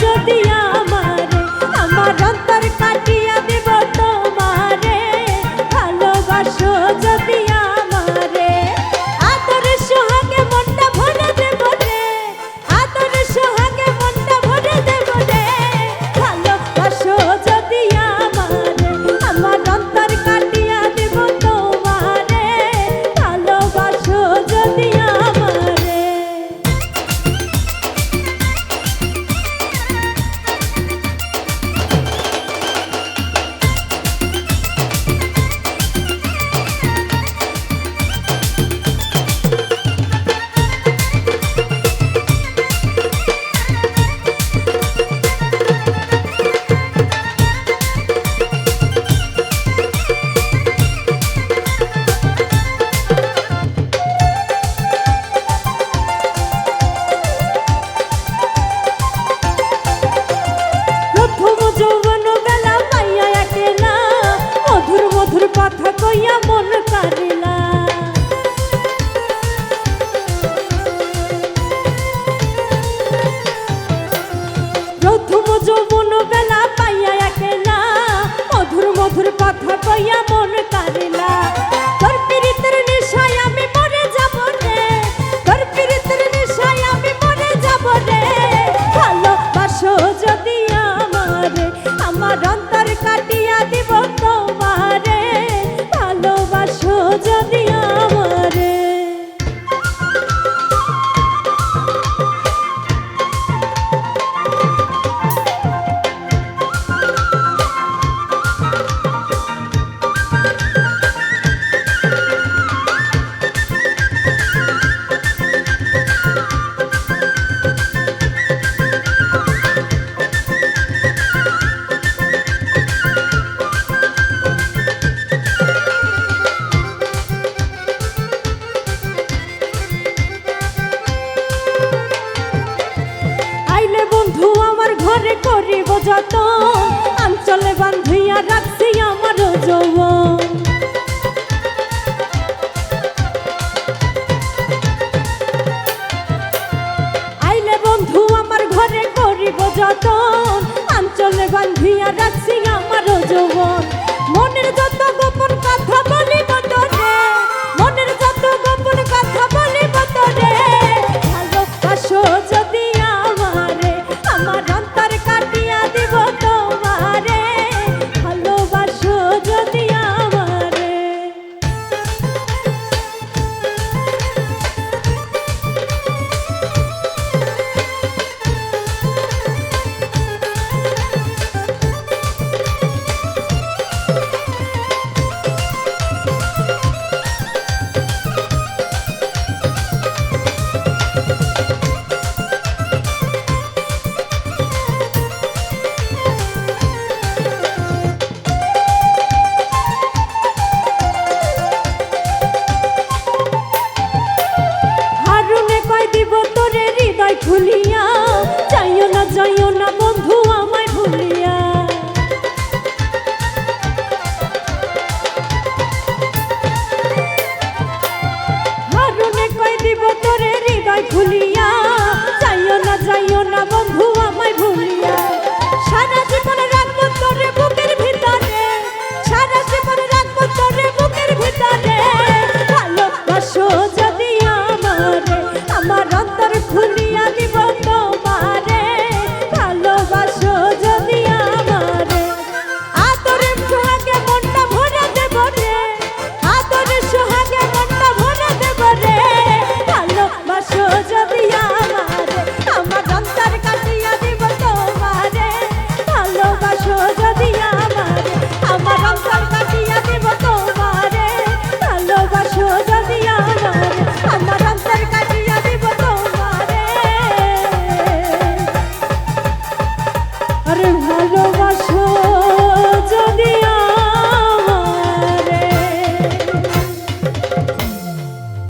যদি আমারে, আমার অন্তর কাটিয়া দিব তোমারে, ভালোবাসো যদি আমারে। আদরের সোহাগে মনটা ভরে দেব রে, আদরের সোহাগে মনটা ভরে দেব রে, ভালোবাসো যদি আমারে, আমার অন্তর কাটিয়া দিব তোমারে, ভালোবাসো যদি আমারে। কথা কইয়া মন কারিলা, প্রথম যৌবন বেলা পাইয়া একেলা, মধুর মধুর কথা কইয়া মন কারিলা। তোর পীড়িতের নেশায় আমি মরে যাব রে, তোর পীড়িতের নেশায় আমি মরে যাব রে, ভালোবাসো যদি আমারে, আমার অন্তর কাটিয়া দিব তোমারে, ভালোবাসো যদি আমারে। ঘরে করিব যত, আঞ্চলে বান্ধিয়া রাখছি আমার যৌবন। আইলে বন্ধু আমার ঘরে করিব যত, আঞ্চলে বান্ধিয়া রাখছি আমার যৌবন। মনের যত গোপন কথা বলিব তোরে, মনের যত গোপন কথা বলিব তোরে, ভালোবাসো যদি আমারে, আমার অন্তর কাটিয়া দিব তোমারে, ভালোবাসো যদি আমারে। খুলিয়া যাইও না